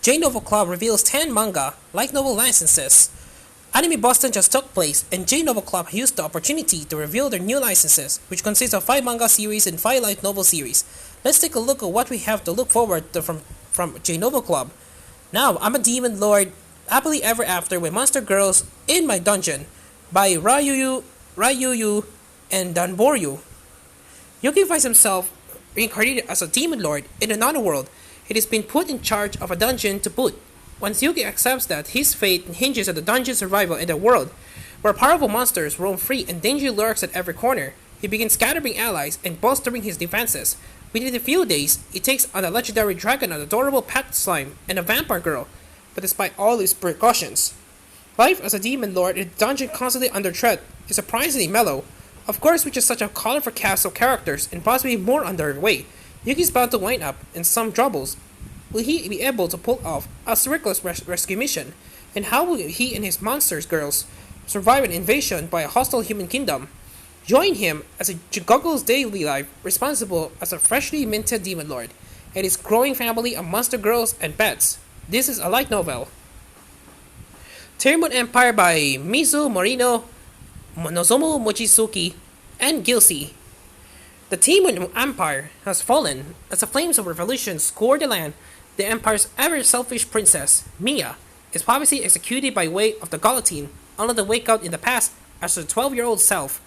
J-Novel Club reveals 10 manga, light novel licenses. Anime Boston just took place, and J-Novel Club used the opportunity to reveal their new licenses, which consists of 5 manga series and 5 light novel series. Let's take a look at what we have to look forward to from J-Novel Club. Now, I'm a demon lord, happily ever after with monster girls in my dungeon, by Ryuyu, and Danboryu. Yuki finds himself reincarnated as a demon lord in another world. He has been put in charge of a dungeon to boot. Once Yuki accepts that his fate hinges on the dungeon's survival in a world where powerful monsters roam free and danger lurks at every corner, he begins gathering allies and bolstering his defenses. Within a few days, he takes on a legendary dragon, an adorable pet slime, and a vampire girl. But despite all these precautions, life as a demon lord in a dungeon constantly under threat is surprisingly mellow. Of course, with just such a colorful cast of characters and possibly more on their way, Yuki's bound to wind up in some troubles. Will he be able to pull off a reckless rescue mission? And how will he and his monsters girls survive an invasion by a hostile human kingdom? Join him as he juggles daily life, responsible as a freshly minted demon lord, and his growing family of monster girls and pets. This is a light novel. Termon Empire by Mizu Morino, Nozomu Mochizuki, and Gilsey. The Termon Empire has fallen as the flames of revolution scour the land. The Empire's ever-selfish princess, Mia, is publicly executed by way of the guillotine, only to wake up in the past as her 12-year-old self.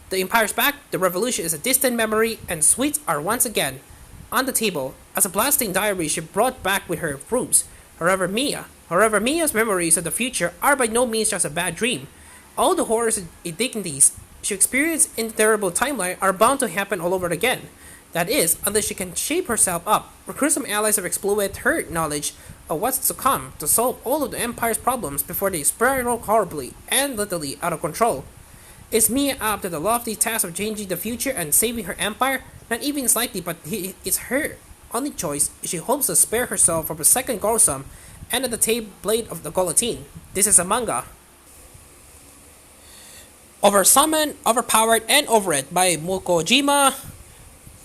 The Empire's back, the revolution is a distant memory, and sweets are once again on the table as a blasting diary she brought back with her rooms. However, Mia's memories of the future are by no means just a bad dream. All the horrors and indignities she experienced in the terrible timeline are bound to happen all over again. That is, unless she can shape herself up, recruit some allies or exploit her knowledge of what's to come to solve all of the Empire's problems before they spiral horribly and literally out of control. Is Mia up to the lofty task of changing the future and saving her empire? Not even slightly, but it's her only choice if she hopes to spare herself from a second gruesome end of the tape blade of the guillotine. This is a manga. Oversummoned, Overpowered, and Overread by Mukojima,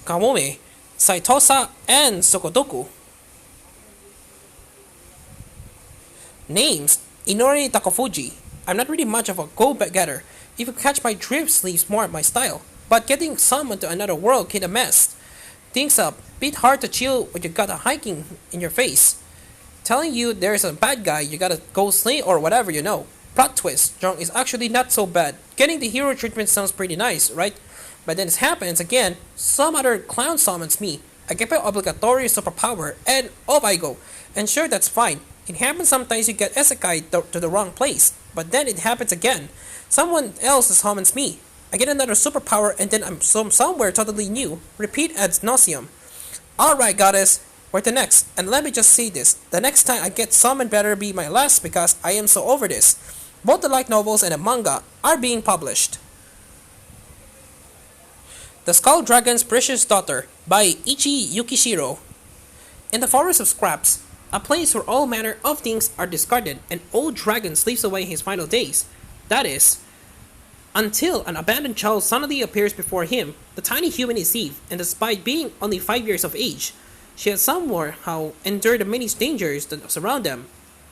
Kamome, Saitosa, and Sokodoku. Names: Inori Takofuji. I'm not really much of a go-getter. If you catch my drift, sleeps more at my style. But getting summoned to another world kinda messed things up. Bit hard to chill when you got a hiking in your face, telling you there's a bad guy you gotta go slay or whatever you know. Plot twist: Jong is actually not so bad. Getting the hero treatment sounds pretty nice, right? But then it happens again. Some other clown summons me. I get my obligatory superpower, and off I go. And sure, that's fine. It happens sometimes you get isekai to the wrong place. But then it happens again. Someone else summons me. I get another superpower, and then I'm somewhere totally new. Repeat ad nauseum. Alright, goddess. Where the next? And let me just say this. The next time I get summoned better be my last because I am so over this. Both the light novels and the manga are being published. The Skull Dragon's Precious Daughter by Ichi Yukishiro. In the forest of scraps, a place where all manner of things are discarded, an old dragon sleeps away his final days. That is, until an abandoned child suddenly appears before him. The tiny human is Eve, and despite being only 5 years of age, she has somehow endured the many dangers that surround them.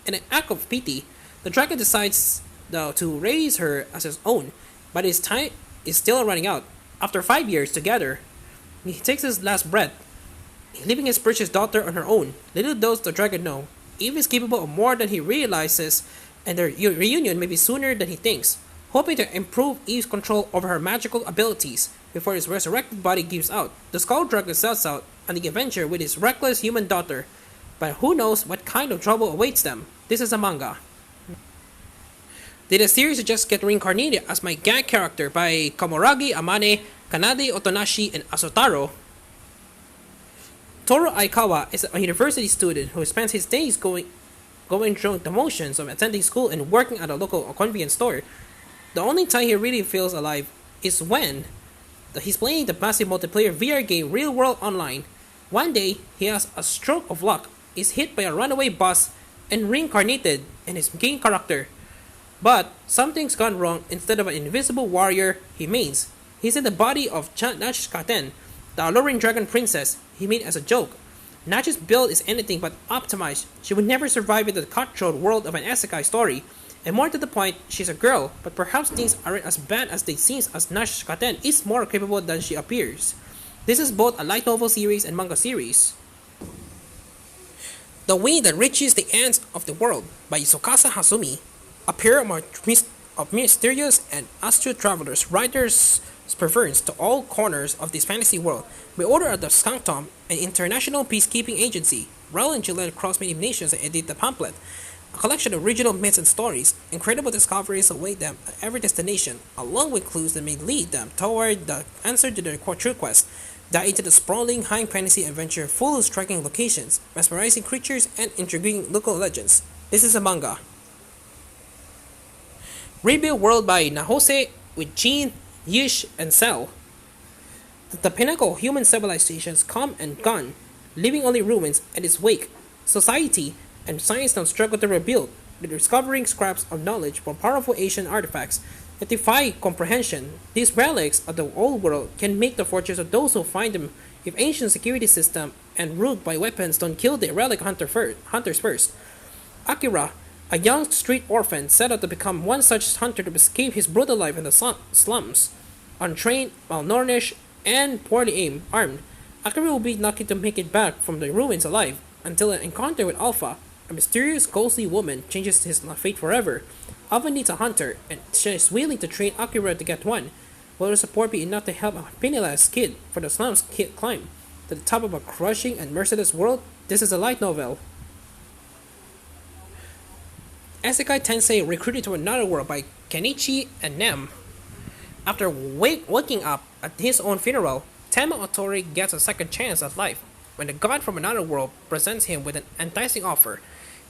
In an act of pity, the dragon decides to raise her as his own, but his time is still running out. After 5 years together, he takes his last breath, leaving his precious daughter on her own. Little does the dragon know, Eve is capable of more than he realizes, and their reunion may be sooner than he thinks. Hoping to improve Eve's control over her magical abilities before his resurrected body gives out, the Skull Dragon sets out on the adventure with his reckless human daughter, but who knows what kind of trouble awaits them. This is a manga. Did the series just get reincarnated as my gag character by Komoragi Amane, Kanade Otonashi, and Asotaro? Toru Aikawa is a university student who spends his days going through the motions of attending school and working at a local convenience store. The only time he really feels alive is when he's playing the massive multiplayer VR game Real World Online. One day, he has a stroke of luck, is hit by a runaway bus, and reincarnated in his game character. But something's gone wrong. Instead of an invisible warrior, he's in the body of Nashkaten, the alluring dragon princess he made as a joke. Nachi's build is anything but optimized. She would never survive in the cutthroat world of an isekai story. And more to the point, she's a girl, but perhaps things aren't as bad as they seem as Nash Katen is more capable than she appears. This is both a light novel series and manga series. The Wind That Reaches the Ends of the World by Isokasa Hasumi. A pair of mysterious and astute travelers, riders perverse to all corners of this fantasy world by order of the Sanctum, an international peacekeeping agency. Rel and Gillette across many nations and edit the pamphlet. A collection of original myths and stories, incredible discoveries await them at every destination, along with clues that may lead them toward the answer to their true quest. Dive into the sprawling high fantasy adventure full of striking locations, mesmerizing creatures, and intriguing local legends. This is a manga. Rebuild World by Nahose with Jean, Yish, and Cell. The pinnacle of human civilizations come and gone, leaving only ruins in its wake. Society and science now struggle to rebuild, discovering scraps of knowledge from powerful ancient artifacts that defy comprehension. These relics of the old world can make the fortunes of those who find them if ancient security system and ruled by weapons don't kill the relic hunters first. Akira, a young street orphan, set out to become one such hunter to escape his brutal life in the slums. Untrained, malnourished, and poorly armed, Akira will be lucky to make it back from the ruins alive until an encounter with Alpha, a mysterious, ghostly woman, changes his fate forever. Alpha needs a hunter, and she is willing to train Akira to get one. Will the support be enough to help a penniless kid for the slums climb to the top of a crushing and merciless world? This is a light novel. Isekai Tensei Recruited to Another World by Kenichi and Nem. After waking up at his own funeral, Tama Otori gets a second chance at life when the god from another world presents him with an enticing offer.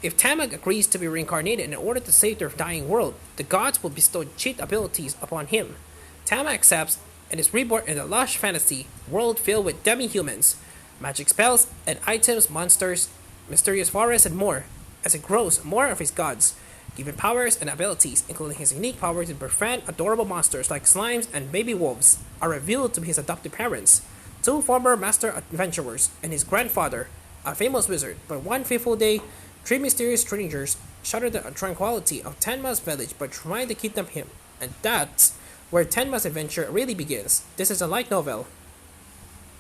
If Tama agrees to be reincarnated in order to save their dying world, the gods will bestow cheat abilities upon him. Tama accepts and is reborn in a lush fantasy world filled with demi-humans, magic spells and items, monsters, mysterious forests, and more, as it grows more of his gods, given powers and abilities, including his unique power to befriend adorable monsters like slimes and baby wolves, are revealed to be his adopted parents, two former master adventurers, and his grandfather, a famous wizard. But one fateful day, three mysterious strangers shatter the tranquility of Tenma's village by trying to kidnap him, and that's where Tenma's adventure really begins. This is a light novel.